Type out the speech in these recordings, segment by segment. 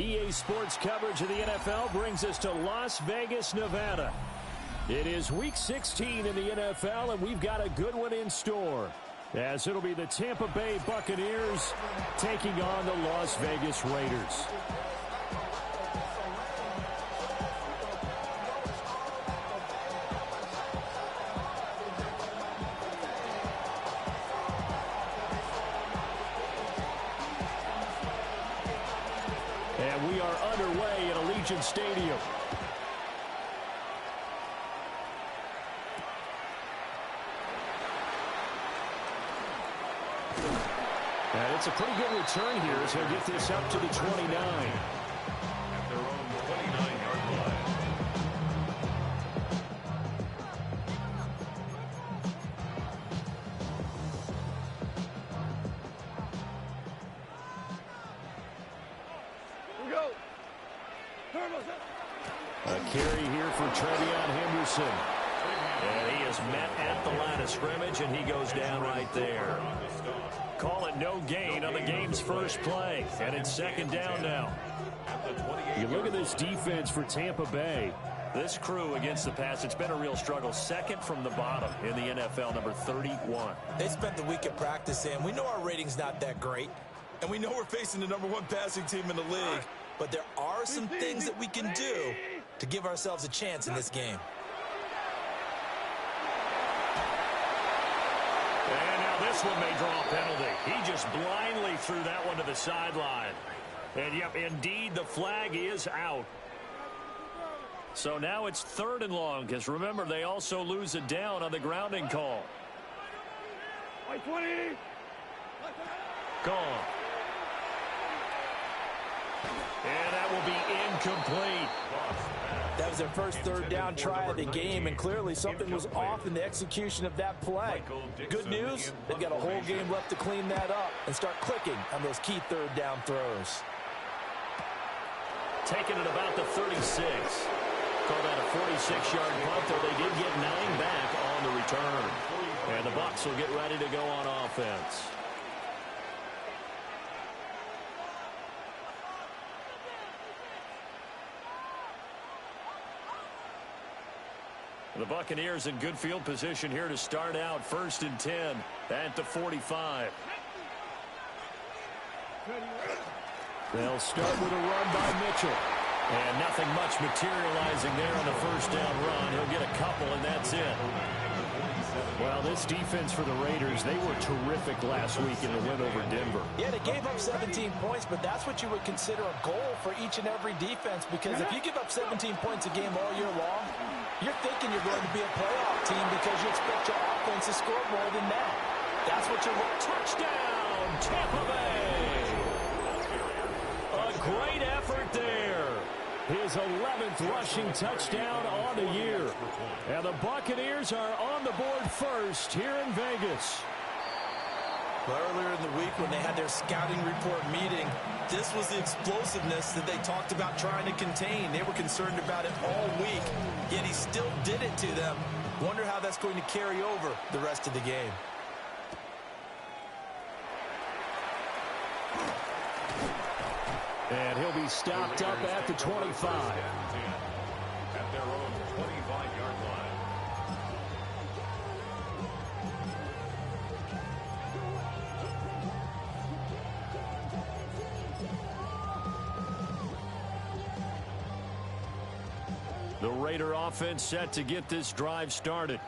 EA Sports coverage of the NFL brings us to Las Vegas, Nevada. It is Week 16 in the NFL, and we've got a good one in store, as it'll be the Tampa Bay Buccaneers taking on the Las Vegas Raiders. And we are underway at Allegiant Stadium. And it's a pretty good return here as he'll get this up to the 29. At their own 29-yard line. A carry here for Trevion Henderson. And he is met at the line of scrimmage, and he goes down right there. Call it no gain on the game's first play. And it's second down now. You look at this defense for Tampa Bay. This crew against the pass, it's been a real struggle. Second from the bottom in the NFL, number 31. They spent the week at practice, and we know our rating's not that great. And we know we're facing the #1 passing team in the league. But there are some things that we can do to give ourselves a chance in this game. And now this one may draw a penalty. He just blindly threw that one to the sideline. And, yep, indeed, the flag is out. So now it's 3rd and long, because remember, they also lose it down on the grounding call. Gone. And that will be incomplete. That was their first 3rd down try of the game, and clearly something was off in the execution of that play. Good news, they've got a whole game left to clean that up and start clicking on those key 3rd down throws. Taking it about the 36. Call that a 46-yard punt, though they did get 9 back on the return. And the Bucs will get ready to go on offense. The Buccaneers in good field position here to start out. 1st and 10 at the 45. They'll start with a run by Mitchell. And nothing much materializing there on the 1st down run. He'll get a couple, and that's it. Well, this defense for the Raiders, they were terrific last week in the win over Denver. Yeah, they gave up 17 points, but that's what you would consider a goal for each and every defense, because if you give up 17 points a game all year long, you're thinking you're going to be a playoff team because you expect your offense to score more than that. That's what you're looking for. Touchdown, Tampa Bay! A great effort there. His 11th rushing touchdown on the year. And the Buccaneers are on the board first here in Vegas. Well, earlier in the week when they had their scouting report meeting, this was the explosiveness that they talked about trying to contain. They were concerned about it all week, yet he still did it to them. Wonder how that's going to carry over the rest of the game. And he'll be stopped up at the 25. At their own 25-yard line. The Raider offense set to get this drive started.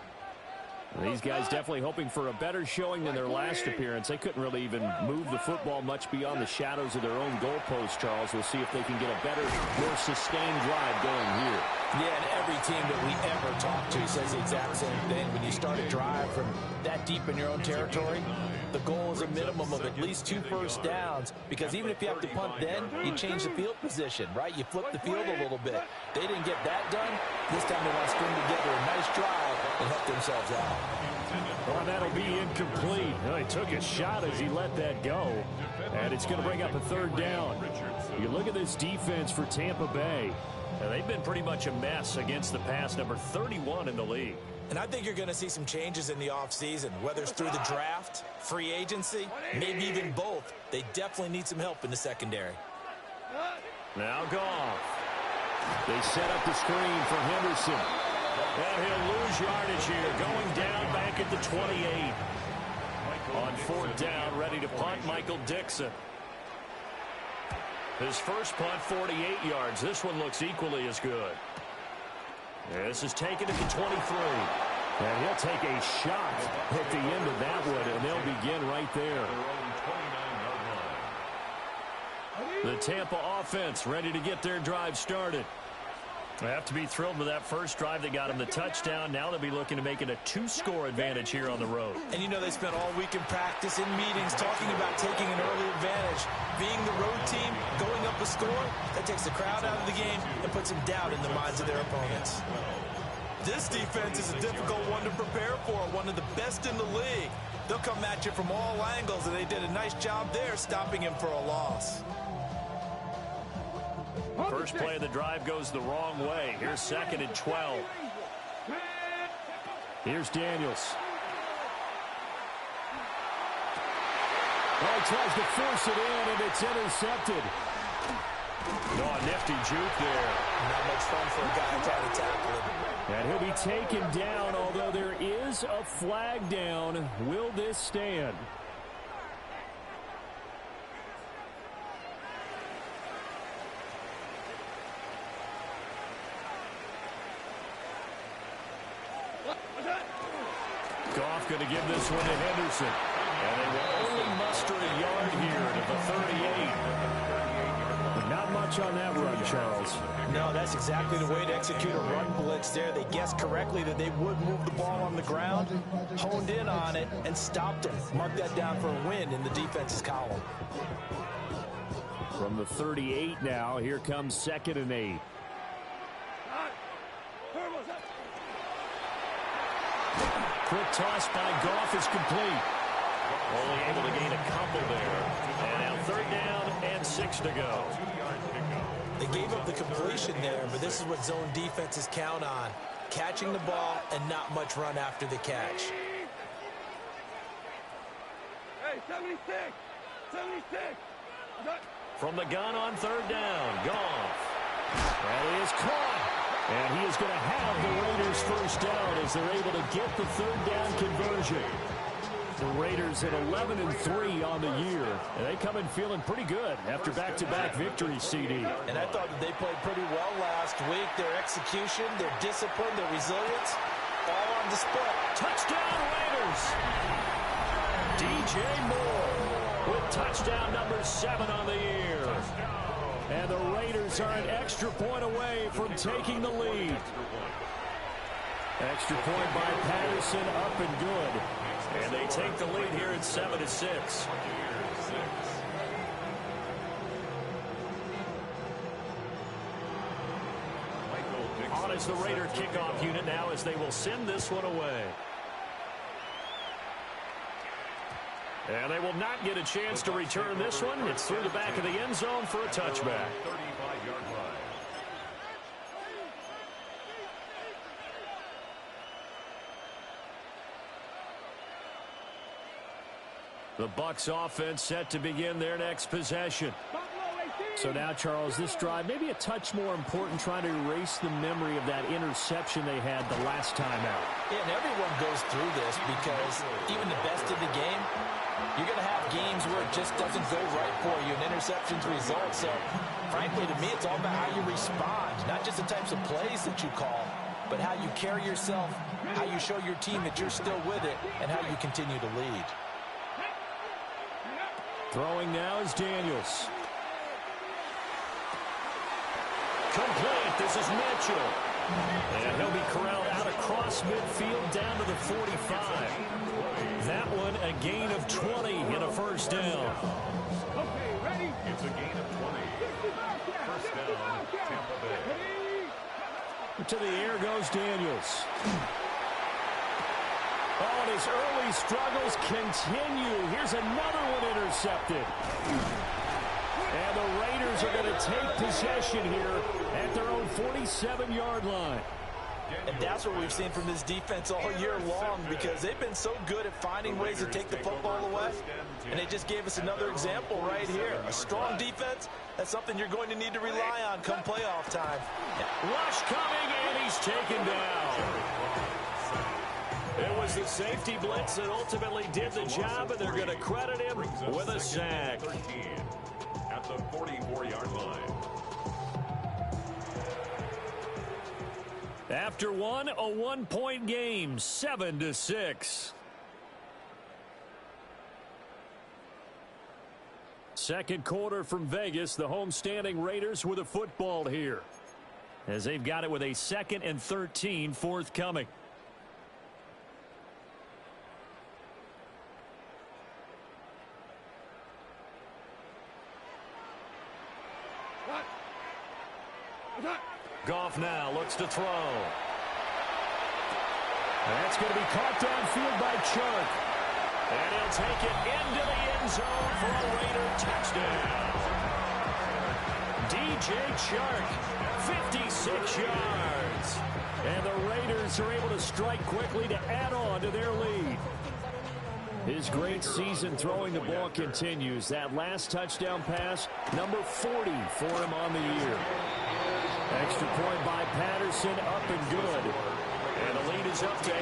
These guys definitely hoping for a better showing than their last appearance. They couldn't really even move the football much beyond the shadows of their own goalpost, Charles. We'll see if they can get a better, more sustained drive going here. Yeah, and every team that we ever talk to says the exact same thing. When you start a drive from that deep in your own territory, the goal is a minimum of at least 2 first downs, because even if you have to punt then, you change the field position, right? You flip the field a little bit. They didn't get that done. This time they want to string together a nice drive and help themselves out. Well, that'll be incomplete. Well, he took a shot as he let that go. And it's going to bring up a 3rd down. You look at this defense for Tampa Bay. They've been pretty much a mess against the pass, number 31 in the league. And I think you're going to see some changes in the offseason, whether it's through the draft, free agency, maybe even both. They definitely need some help in the secondary. Now Goff. They set up the screen for Henderson. And he'll lose yardage here, going down back at the 28. On fourth down, ready to punt, Michael Dixon. His first punt, 48 yards. This one looks equally as good. This is taken at the 23. And he'll take a shot at the end of that one, and they'll begin right there. The Tampa offense ready to get their drive started. They have to be thrilled with that first drive. They got him the touchdown. Now they'll be looking to make it a 2-score advantage here on the road. And you know they spent all week in practice, in meetings, talking about taking an early advantage. Being the road team, going up a score, that takes the crowd out of the game and puts some doubt in the minds of their opponents. This defense is a difficult one to prepare for, one of the best in the league. They'll come at you from all angles, and they did a nice job there stopping him for a loss. First play of the drive goes the wrong way. Here's 2nd and 12. Here's Daniels. Well, he tries to force it in, and it's intercepted. Oh, nifty juke there. Not much fun for a guy trying to tackle him. And he'll be taken down, although there is a flag down. Will this stand? Goff going to give this one to Henderson. And they will only muster a yard here to the 38. Not much on that run, Charles. No, that's exactly the way to execute a run blitz there. They guessed correctly that they would move the ball on the ground, honed in on it, and stopped them. Mark that down for a win in the defense's column. From the 38 now, here comes 2nd and 8. Quick toss by Goff is complete. Only able to gain a couple there. And now 3rd down and 6 to go. They gave up the completion there, but this is what zone defenses count on. Catching the ball and not much run after the catch. Hey, 76! 76! From the gun on 3rd down, Goff. That is caught. And he is going to have the Raiders first down as they're able to get the 3rd down conversion. The Raiders at 11-3 on the year. And they come in feeling pretty good after back-to-back victories, CD. And I thought that they played pretty well last week. Their execution, their discipline, their resilience, all on display. Touchdown, Raiders! DJ Moore with touchdown number 7 on the year. And the Raiders are an extra point away from taking the lead. Extra point by Patterson, up and good. And they take the lead here at 7-6. On is the Raider kickoff unit now as they will send this one away. And they will not get a chance to return this one. It's through the back of the end zone for a touchback. 35-yard line. The Bucs offense set to begin their next possession. So now, Charles, this drive maybe a touch more important, trying to erase the memory of that interception they had the last time out. Yeah, and everyone goes through this because even the best in the game, you're going to have games where it just doesn't go right for you, and interceptions result. So, frankly, to me, it's all about how you respond, not just the types of plays that you call, but how you carry yourself, how you show your team that you're still with it, and how you continue to lead. Throwing now is Daniels. Complete. This is Mitchell. And he'll be corralled out across midfield down to the 45. That one a gain of 20 in a first down. Okay, ready? It's a gain of 20. First down, Tampa Bay. To the air goes Daniels. Oh, and his early struggles continue. Here's another one intercepted. And the Raiders are going to take possession here at their own 47-yard line. And that's what we've seen from this defense all year long, because they've been so good at finding ways to take the football away. And they just gave us another example right here. A strong defense, that's something you're going to need to rely on come playoff time. Rush coming, and he's taken down. It was the safety blitz that ultimately did the job, and they're going to credit him with a sack. At the 44-yard line. After one, a one-point game, 7-6. Second quarter from Vegas, the homestanding Raiders with a football here, as they've got it with a 2nd and 13 forthcoming. Goff now looks to throw. That's going to be caught downfield by Chark. And he'll take it into the end zone for a Raider touchdown. DJ Chark, 56 yards. And the Raiders are able to strike quickly to add on to their lead. His great season throwing the ball continues. That last touchdown pass, number 40 for him on the year. Extra point by Patterson, up and good. And the lead is up to 8.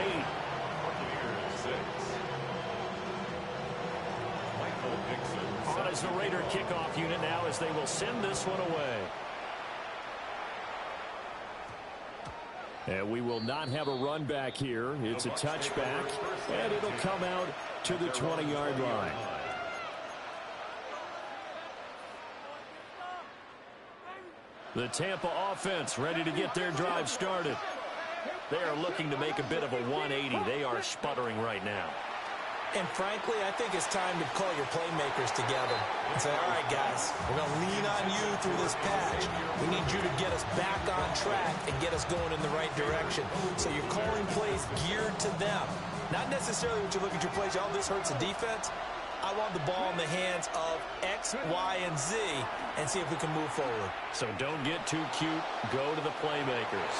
On as the Raider kickoff unit now, as they will send this one away. And we will not have a run back here. It's a touchback, and it'll come out to the 20-yard line. The Tampa offense ready to get their drive started. They are looking to make a bit of a 180. They are sputtering right now. And frankly, I think it's time to call your playmakers together and say, all right, guys, we're going to lean on you through this patch. We need you to get us back on track and get us going in the right direction. So you're calling plays geared to them. Not necessarily what you look at your plays, oh, this hurts the defense. I want the ball in the hands of X, Y, and Z and see if we can move forward. So don't get too cute. Go to the playmakers.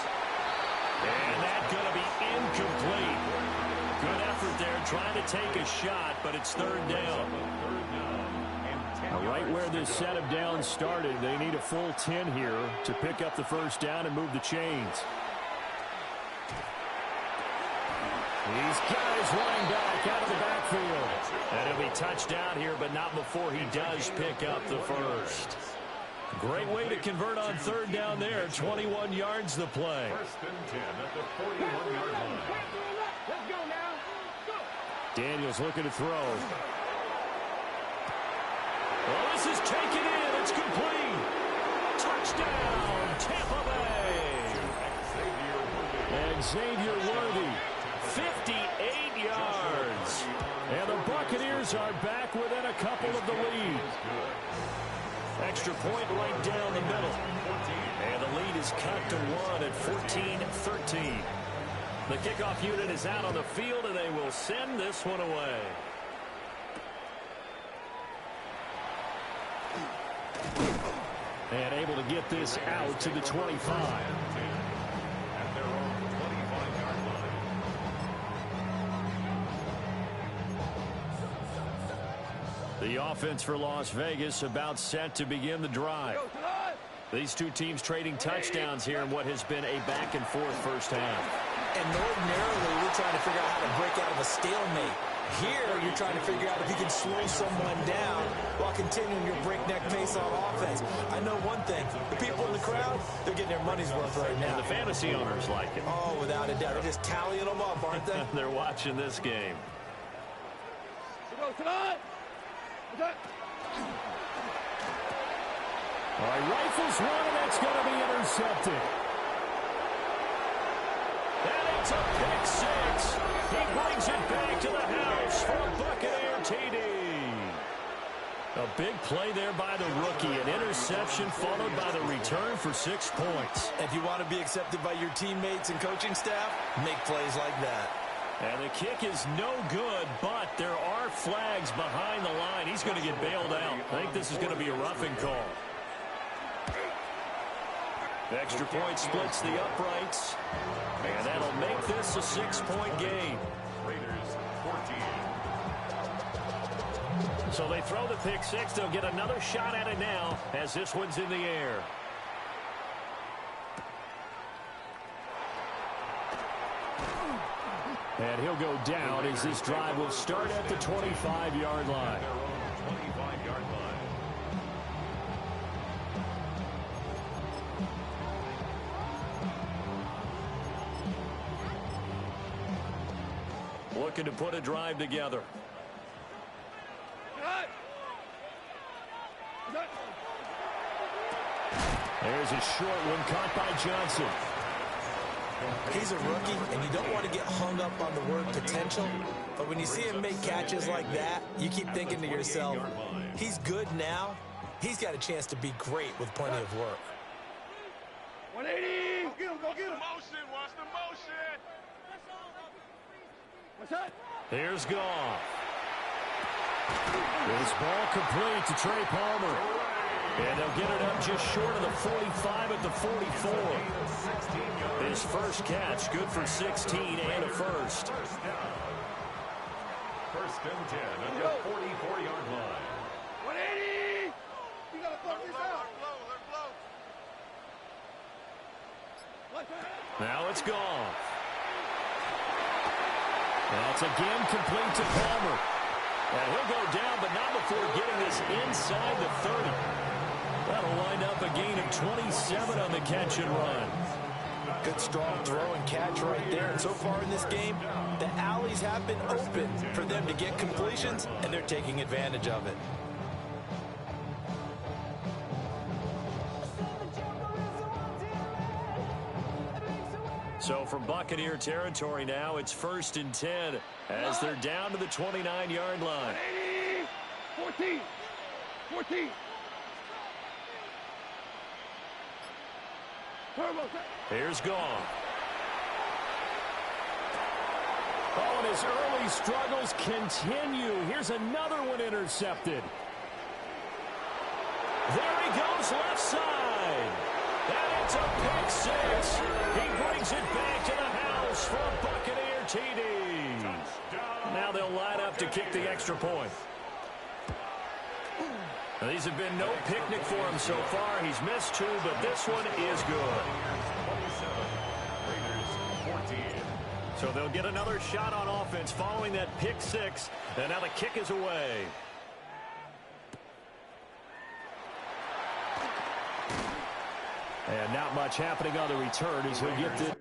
And that's going to be incomplete. Good effort there trying to take a shot, but it's 3rd down. Now, right where this set of downs started, they need a full 10 here to pick up the 1st down and move the chains. These guys running back out of the backfield. And he'll be touched out here, but not before he does pick up the 1st. Great way to convert on 3rd down there. 21 yards the play. 1st and 10 at the 41-yard line. Let's go now. Go. Daniels looking to throw. Well, this is taken in. It's complete. Touchdown, Tampa Bay. And Xavier Worthy, 58 yards. And the Buccaneers are back within a couple of the lead. Extra point right down the middle. And the lead is cut to 1 at 14-13. The kickoff unit is out on the field, and they will send this one away. And able to get this out to the 25. At their own 25-yard line. The offense for Las Vegas about set to begin the drive. These two teams trading touchdowns here in what has been a back-and-forth first half. And ordinarily, we're trying to figure out how to break out of a stalemate. Here, you're trying to figure out if you can slow someone down while continuing your breakneck pace on offense. I know one thing. The people in the crowd, they're getting their money's worth right now. And the fantasy owners like it. Oh, without a doubt. They're just tallying them up, aren't they? They're watching this game. Go tonight. All right, rifles one, and that's going to be intercepted. And it's a pick 6. He brings it back to the house for a Buccaneer TD. A big play there by the rookie. An interception followed by the return for 6 points. If you want to be accepted by your teammates and coaching staff, make plays like that. And the kick is no good, but there are flags behind the line. He's going to get bailed out. I think this is going to be a roughing call. Extra point splits the uprights. And that'll make this a 6-point game. Raiders 14. So they throw the pick six. They'll get another shot at it now as this one's in the air. And he'll go down as this drive will start at the 25-yard line. Their own 25-yard line. Looking to put a drive together. There's a short one caught by Johnson. He's a rookie, and you don't want to get hung up on the word potential, but when you see him make catches like that, you keep thinking to yourself, he's good now. He's got a chance to be great with plenty of work. 180. Go get him, go get him. Motion, watch the motion. What's that? Here's Goff. This ball complete to Trey Palmer. And they'll get it up just short of the 45 at the 44. His first catch, good for 16 and a first. First and 10 at the 44-yard line. 180. You gotta fuck this out. Now it's Goff. That's again complete to Palmer. And he'll go down, but not before getting this inside the 30. That'll wind up a gain of 27 on the catch and run. Good strong throw and catch right there. And so far in this game, the alleys have been open for them to get completions, and they're taking advantage of it. So from Buccaneer territory now, it's 1st and 10 as they're down to the 29-yard line. 14. 14. Here's Goff. Oh, and his early struggles continue. Here's another one intercepted. There he goes left side. And it's a pick six. He brings it back to the house for a Buccaneer TD. Now they'll line up to kick the extra point. These have been no picnic for him so far. He's missed two, but this one is good. So they'll get another shot on offense following that pick six, and now the kick is away. And not much happening on the return as he'll get the...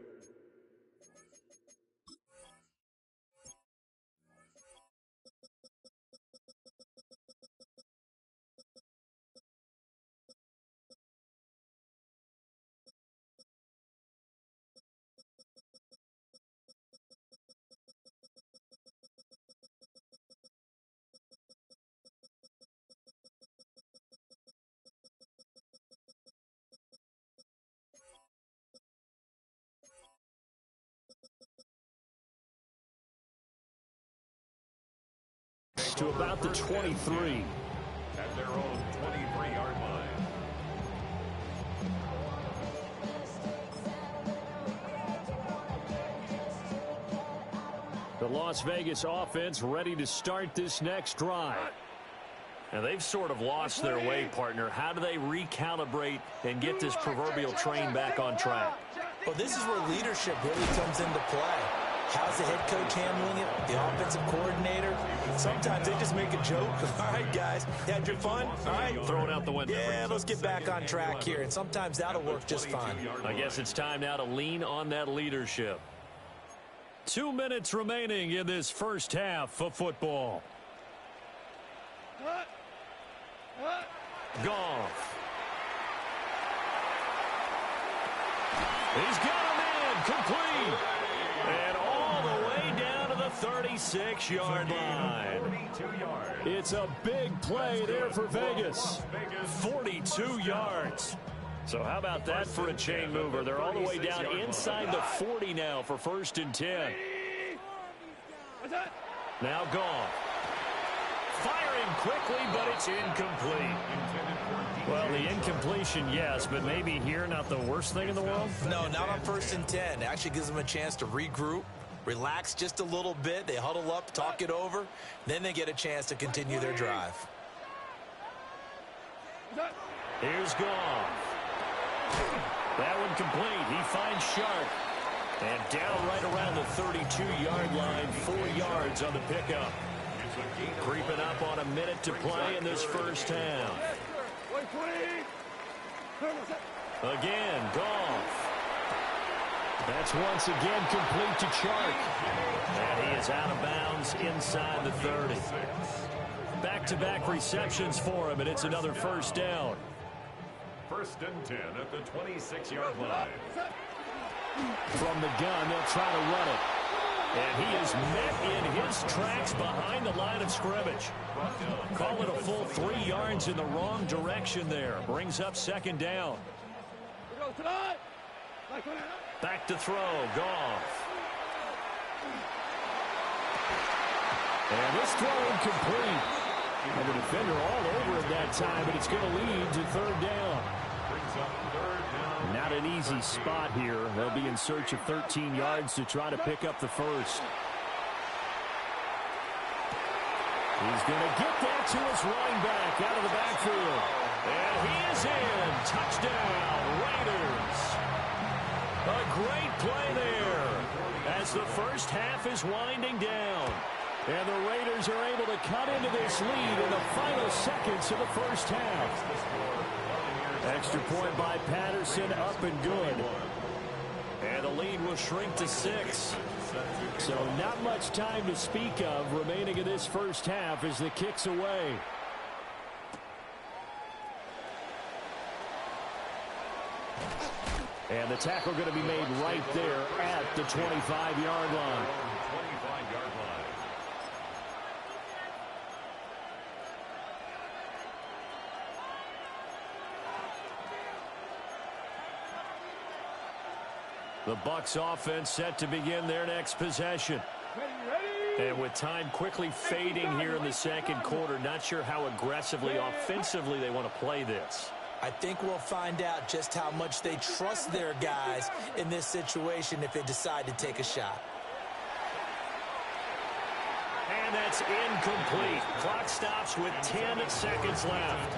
to about the 23. At their own 23-yard line. The Las Vegas offense ready to start this next drive. And they've sort of lost their way, partner. How do they recalibrate and get this proverbial train back on track? Well, this is where leadership really comes into play. How's the head coach handling it? The offensive coordinator? Sometimes they just make a joke. All right, guys, you had your fun? All right. Throw it out the window. Yeah, let's get back on track here. And sometimes that'll work just fine. I guess it's time now to lean on that leadership. 2 minutes remaining in this first half of football. Goff. He's got him in. Complete. And all the way down to the 36-yard line. It's a big play there for Vegas. 42 yards. So how about that for a chain mover? They're all the way down inside the 40 now for 1st and 10. Now Goff. firing quickly, but it's incomplete. Well, the incompletion, yes, but maybe here not the worst thing in the world? No, not on 1st and 10. It actually gives them a chance to regroup, relax just a little bit. They huddle up, talk it over. Then they get a chance to continue their drive. Here's Goff. That one complete. He finds Sharp. And down right around the 32-yard line, 4 yards on the pickup. Creeping up on a minute to play in this first half. Again, Goff. That's once again complete to Chark. And he is out of bounds inside the 30. Back-to-back receptions for him, and it's another first down. 1st and 10 at the 26-yard line. From the gun, they'll try to run it. And he is met in his tracks behind the line of scrimmage. Call it a full 3 yards in the wrong direction there. Brings up 2nd down. Back to throw, Goff. And this throw incomplete. And the defender all over it that time, but it's going to lead to 3rd down. Not an easy spot here. They'll be in search of 13 yards to try to pick up the first. He's going to get that to his running back out of the backfield. And he is in. Touchdown, Raiders. A great play there as the first half is winding down. And the Raiders are able to cut into this lead in the final seconds of the first half. Extra point by Patterson, up and good. And the lead will shrink to 6. So not much time to speak of remaining in this first half as the kick's away. And the tackle going to be made right there at the 25-yard line. The Bucs offense set to begin their next possession. And with time quickly fading here in the second quarter, not sure how aggressively, offensively they want to play this. I think we'll find out just how much they trust their guys in this situation if they decide to take a shot. And that's incomplete. Clock stops with 10 seconds left.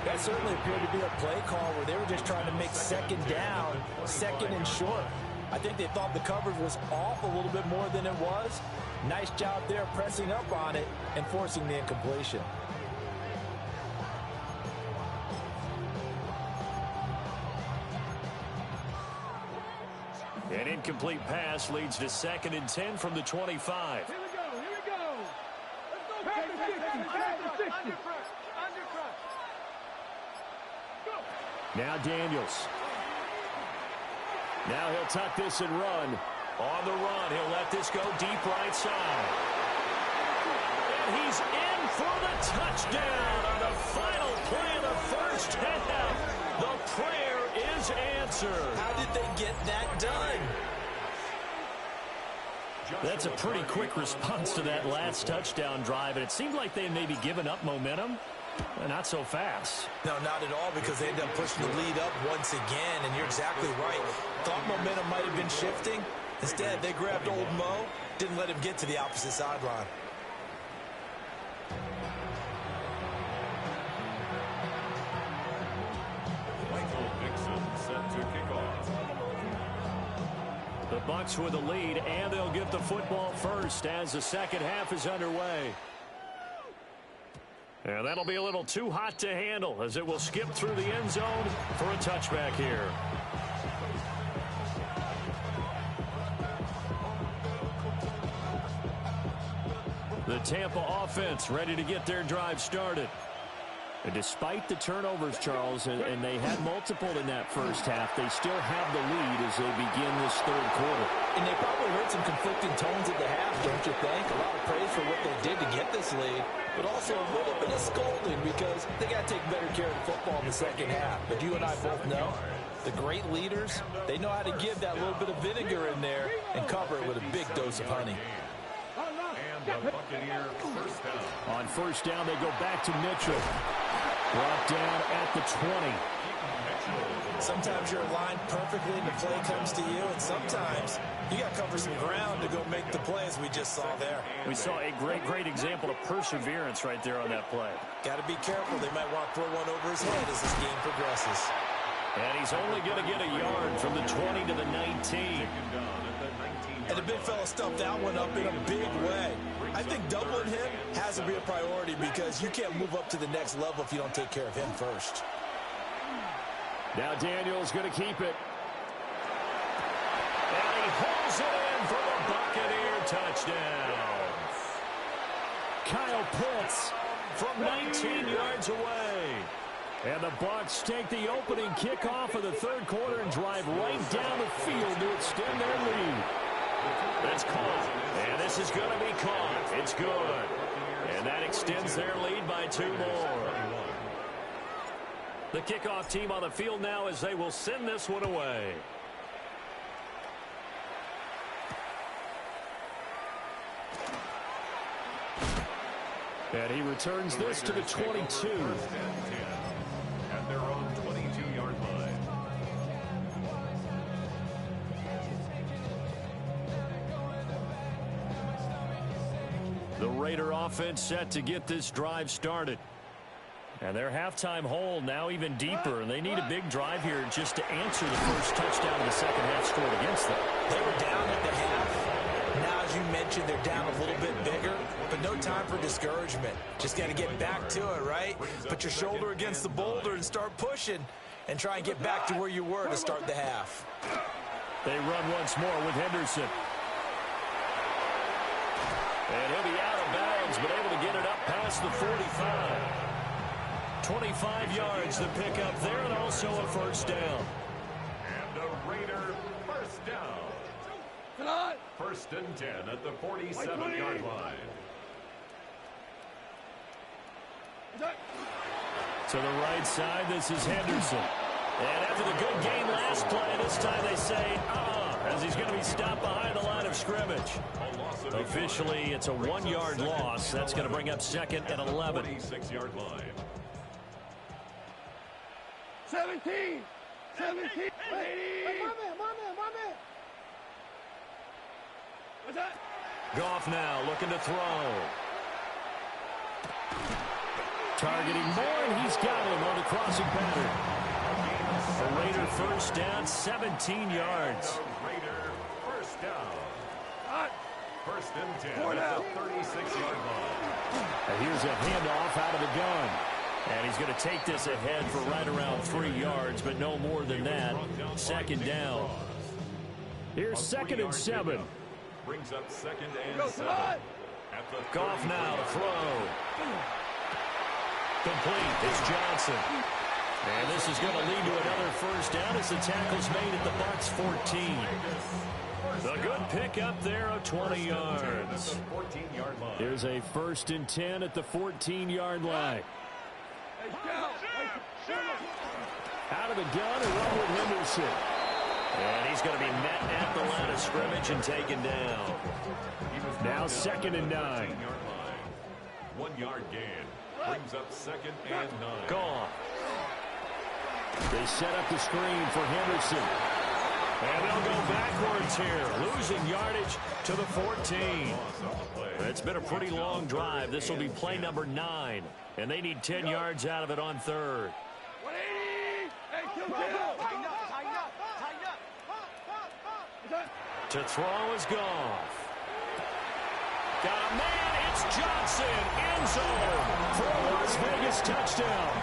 That certainly appeared to be a play call where they were just trying to make 2nd down, 2nd and short. I think they thought the coverage was off a little bit more than it was. Nice job there pressing up on it and forcing the incompletion. An incomplete pass leads to 2nd and 10 from the 25. Here we go. Let's go. Under pressure. Now Daniels. Now he'll tuck this and run. On the run, he'll let this go deep right side. And he's in for the touchdown on the final play of the first half. The prayer is answered. How did they get that done? That's a pretty quick response to that last touchdown drive, and it seemed like they may be giving up momentum. Not so fast. No, not at all, because they end up pushing the lead up once again, and you're exactly right. Thought momentum might have been shifting. Instead, they grabbed old Mo, didn't let him get to the opposite sideline. Michael Dixon set to kick off. The Bucs with the lead, and they'll get the football first as the second half is underway. And that'll be a little too hot to handle as it will skip through the end zone for a touchback here. The Tampa offense ready to get their drive started. And despite the turnovers, Charles, and they had multiple in that first half, they still have the lead as they begin this third quarter. And they probably heard some conflicting tones at the half, don't you think? A lot of praise for what they did to get this lead, but also a little bit of scolding because they got to take better care of the football in the second half. But you and I both know the great leaders, they know how to give that little bit of vinegar in there and cover it with a big dose of honey. And The Buccaneer first down. On first down, they go back to Mitchell. Brought down at the 20. Sometimes you're aligned perfectly and the play comes to you, and sometimes you got to cover some ground to go make the play, as we just saw there. We saw a great example of perseverance right there on that play. Got to be careful. They might want to throw one over his head as this game progresses. And he's only going to get a yard from the 20 to the 19. And the big fella stuffed that one up in a big way. I think doubling him has to be a priority because you can't move up to the next level if you don't take care of him first. Now Daniel's going to keep it. And he hauls it in for the Buccaneer touchdown. Kyle Pitts From 19 yards away. And the Bucs take the opening kickoff of the third quarter and drive right down the field to extend their lead. That's caught. And this is going to be caught. It's good. And that extends their lead by 2 more. The kickoff team on the field now as they will send this one away. And he returns this to the 22. At their own 22-yard line. The Raider offense set to get this drive started. And their halftime hole now even deeper, and they need a big drive here just to answer the first touchdown of the second half scored against them. They were down at the half. Now, as you mentioned, they're down a little bit bigger, but no time for discouragement. Just got to get back to it, right? Put your shoulder against the boulder and start pushing and try and get back to where you were to start the half. They run once more with Henderson. And he'll be out of bounds, but able to get it up past the 45. 25 yards to pick up there, and also a first down. And a Raider first down. First and 10 at the 47-yard line. To the right side, this is Henderson. And after the good game last play, this time they say, as he's going to be stopped behind the line of scrimmage. Officially, it's a 1-yard loss. That's going to bring up second and 11. 26-yard line. 17. Hey, my man. What's that? Goff now looking to throw. Targeting more, and he's got him on the crossing pattern. The Raider first down, 17 yards. The Raider first down. First and 10 at the 36-yard line. And here's a handoff out of the gun. And he's going to take this ahead for right around 3 yards, but no more than that. Second down. Here's second and 7. Brings up second and 7. Goff now to throw. Complete. It's Johnson. And this is going to lead to another first down as the tackle's made at the Bucs 14. The good pick up there of 20 yards. Here's a first and 10 at the 14-yard line. Out of the gun and run with Henderson. And he's going to be met at the line of scrimmage and taken down. Now second and 9. 1 yard gain. Brings up second and 9. Gone. They set up the screen for Henderson. And they'll go backwards here, losing yardage to the 14. It's been a pretty long drive. This will be play number 9. And they need 10 yards out of it on third. 180. Hey, To throw is Goff. Got a man. It's Johnson. End zone for a Las Vegas touchdown.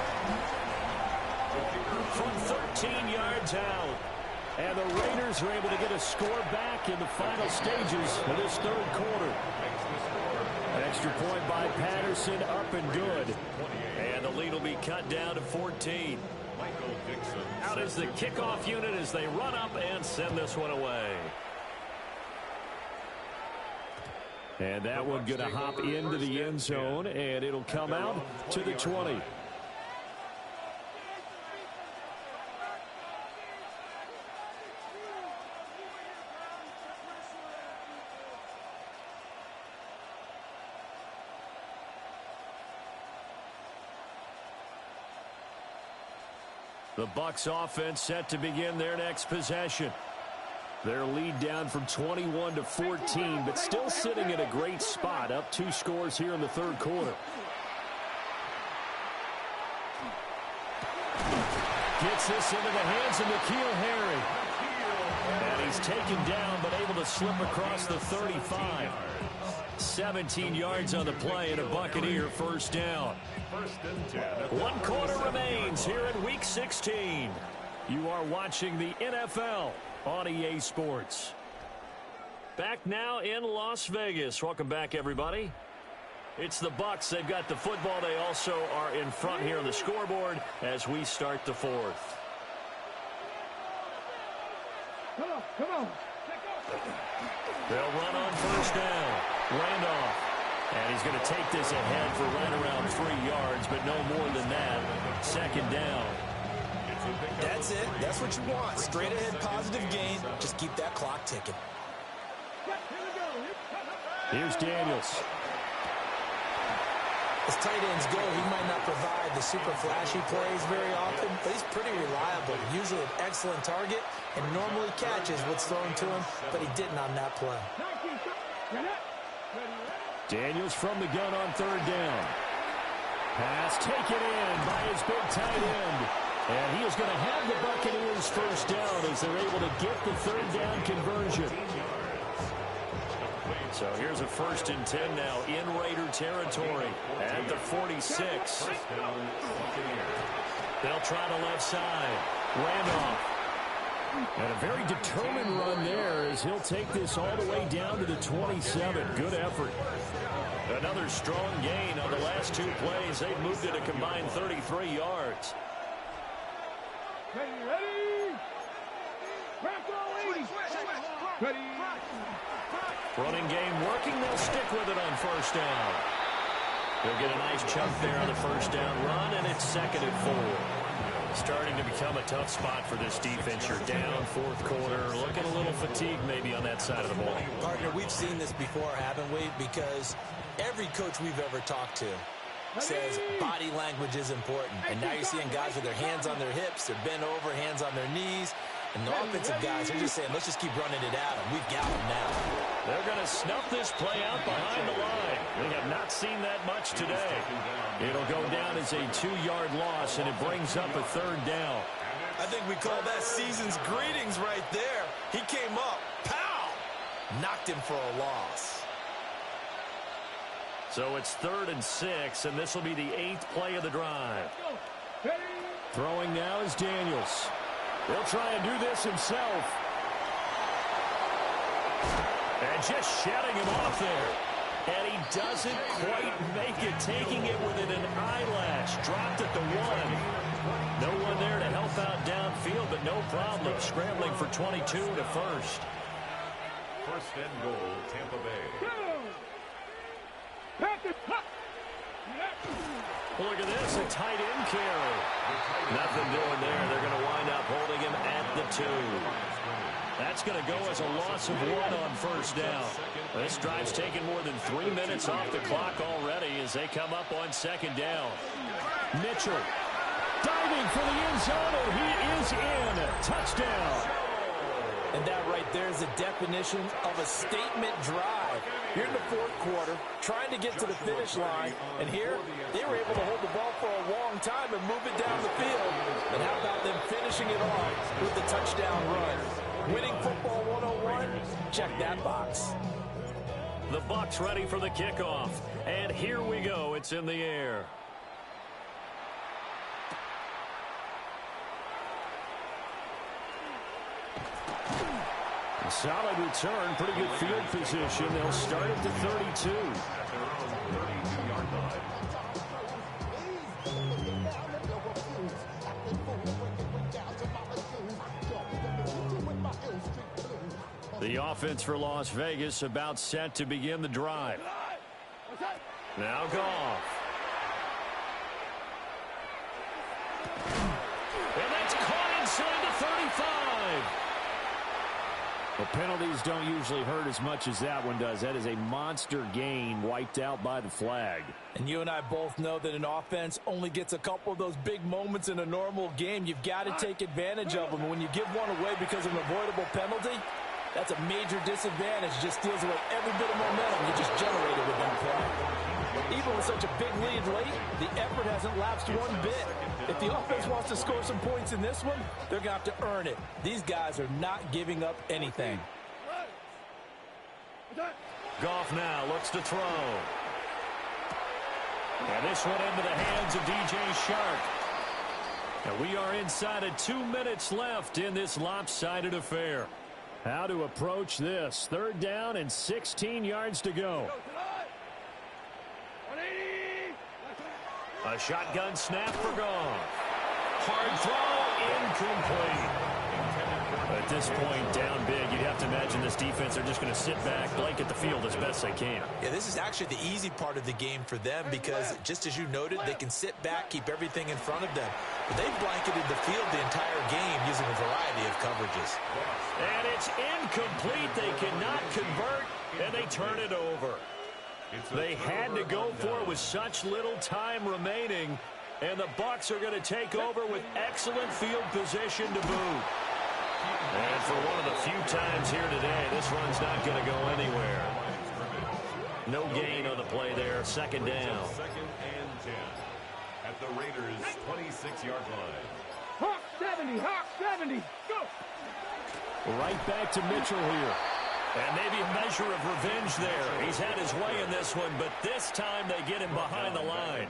From 13 yards out. And the Raiders are able to get a score back in the final stages of this third quarter. An extra point by Patterson, up and good. And the lead will be cut down to 14. Out is the kickoff unit as they run up and send this one away. And that one going to hop into the end zone, and it'll come out to the 20. The Bucs offense set to begin their next possession. Their lead down from 21 to 14, but still sitting at a great spot, up 2 scores here in the third quarter. Gets this into the hands of N'Keal Harry. And he's taken down, but able to slip across the 35. 17 yards on the play and a Buccaneer first down. 1 quarter remains here in Week 16. You are watching the NFL on EA Sports. Back now in Las Vegas. Welcome back, everybody. It's the Bucs. They've got the football. They also are in front here on the scoreboard as we start the fourth. Come on. They'll run on first down. Randolph. And he's going to take this ahead for right around 3 yards, but no more than that. Second down. That's it. That's what you want. Straight ahead positive gain. Just keep that clock ticking. Here's Daniels. As tight ends go, he might not provide the super flashy plays very often, but he's pretty reliable. Usually an excellent target and normally catches what's thrown to him, but he didn't on that play. Daniels from the gun on third down. Pass taken in by his big tight end. And he is going to have the Buccaneers first down as they're able to get the third down conversion. So here's a 1st and 10 now in Raider territory at the 46. They'll try the left side. Randolph. And a very determined run there as he'll take this all the way down to the 27. Good effort. Another strong gain on the last 2 plays. They've moved it a combined 33 yards. Ready? Ready? Running game working. They'll stick with it on first down. They'll get a nice chunk there on the first down run, and it's 2nd and 4. Starting to become a tough spot for this defense. You're down 4th quarter. Looking a little fatigued maybe on that side of the ball. Partner, we've seen this before, haven't we? Because every coach we've ever talked to says body language is important. And now you're seeing guys with their hands on their hips, they're bent over, hands on their knees. And the offensive guys are just saying, let's just keep running it at them. We've got them now. They're going to snuff this play out behind the line. We have not seen that much today. It'll go down as a 2-yard loss, and it brings up a 3rd down. I think we call that season's greetings right there. He came up, pow! Knocked him for a loss. So it's 3rd and 6, and this will be the 8th play of the drive. Throwing now is Daniels. He'll try and do this himself. And just shutting him off there. And he doesn't quite make it, taking it within an eyelash. Dropped at the 1. No one there to help out downfield, but no problem. Scrambling for 22 to first. 1st and goal, Tampa Bay. Look at this, a tight end carry. Nothing doing there. They're going to wind up holding him at the 2. That's going to go as a loss of 1 on first down. This drive's taken more than 3 minutes off the clock already as they come up on 2nd down. Mitchell diving for the end zone, and he is in. Touchdown. And that right there is the definition of a statement drive. You're in the 4th quarter, trying to get to the finish line, and here they were able to hold the ball for a long time and move it down the field. And how about them finishing it off with the touchdown run? Winning football 101? Check that box. The Bucs ready for the kickoff, and here we go. It's in the air. Solid return, pretty good field position. They'll start at the 32. The offense for Las Vegas about set to begin the drive. Now Goff. And that's caught inside the 35. Well, penalties don't usually hurt as much as that one does. That is a monster gain wiped out by the flag. And you and I both know that an offense only gets a couple of those big moments in a normal game. You've got to take advantage of them. And when you give one away because of an avoidable penalty, that's a major disadvantage. Just steals away every bit of momentum you just generated with that play. Even with such a big lead late, the effort hasn't lapsed one bit. If the offense wants to score some points in this one, they're going to have to earn it. These guys are not giving up anything. Goff now looks to throw. And this one into the hands of DJ Shark. And we are inside of 2 minutes left in this lopsided affair. How to approach this? 3rd down and 16 yards to go. A shotgun snap for Goff. Hard throw, incomplete. At this point, down big, you'd have to imagine this defense are just going to sit back, blanket the field as best they can. Yeah, this is actually the easy part of the game for them because, just as you noted, they can sit back, keep everything in front of them. But they've blanketed the field the entire game using a variety of coverages. And it's incomplete. They cannot convert, and they turn it over. They had to go for it with such little time remaining, and the Bucs are going to take over with excellent field position to boot. And for one of the few times here today, this run's not going to go anywhere. No gain on the play there. 2nd down. 2nd and 10 at the Raiders' 26-yard line. Hawk 70, Hawk 70, go! Right back to Mitchell here. And maybe a measure of revenge there. He's had his way in this one, but this time they get him behind the line.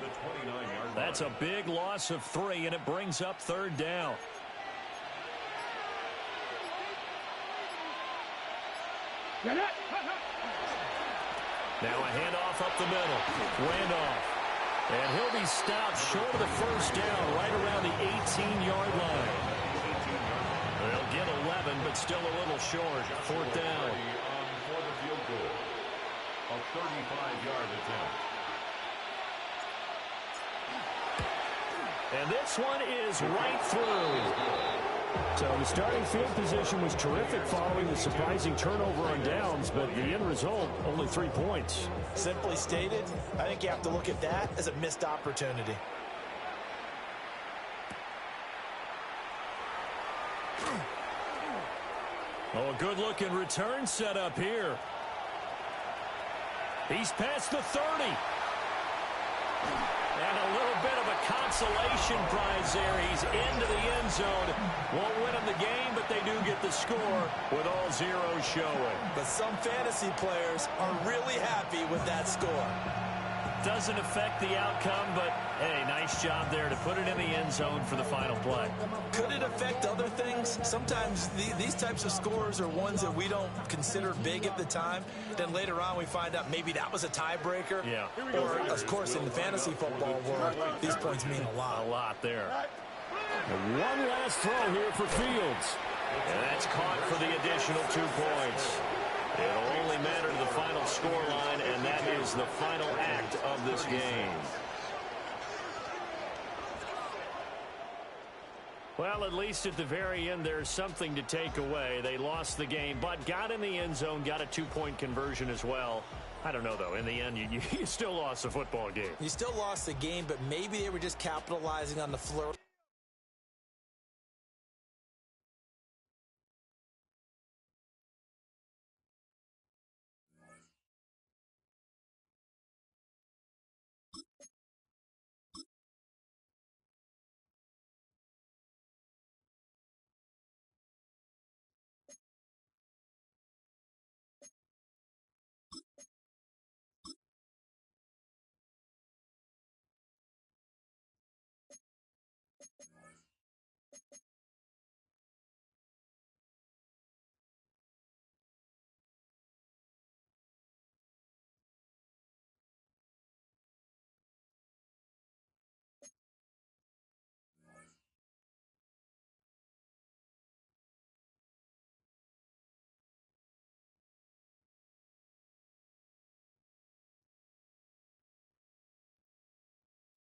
That's a big loss of 3, and it brings up 3rd down. Get it! Now a handoff up the middle. Randolph. And he'll be stopped short of the 1st down, right around the 18-yard line. They'll get 11, but still a little short. 4th down. For the field goal. A 35-yard attempt. And this one is right through. So the starting field position was terrific following the surprising turnover on downs, but the end result, only 3 points. Simply stated, I think you have to look at that as a missed opportunity. Oh, a good-looking return set up here. He's past the 30. And a little bit of a consolation prize there. He's into the end zone. Won't win them the game, but they do get the score with all zeros showing. But some fantasy players are really happy with that score. Doesn't affect the outcome, but, hey, nice job there to put it in the end zone for the final play. Could it affect other things? Sometimes these types of scores are ones that we don't consider big at the time. Then later on we find out maybe that was a tiebreaker. Yeah. Or, of course, in the fantasy football world, these points mean a lot. A lot there. And one last throw here for Fields. And that's caught for the additional 2 points. It'll only matter to the final scoreline, and that is the final act of this game. Well, at least at the very end, there's something to take away. They lost the game, but got in the end zone, got a 2-point conversion as well. I don't know, though. In the end, you still lost the football game. You still lost the game, but maybe they were just capitalizing on the flurry.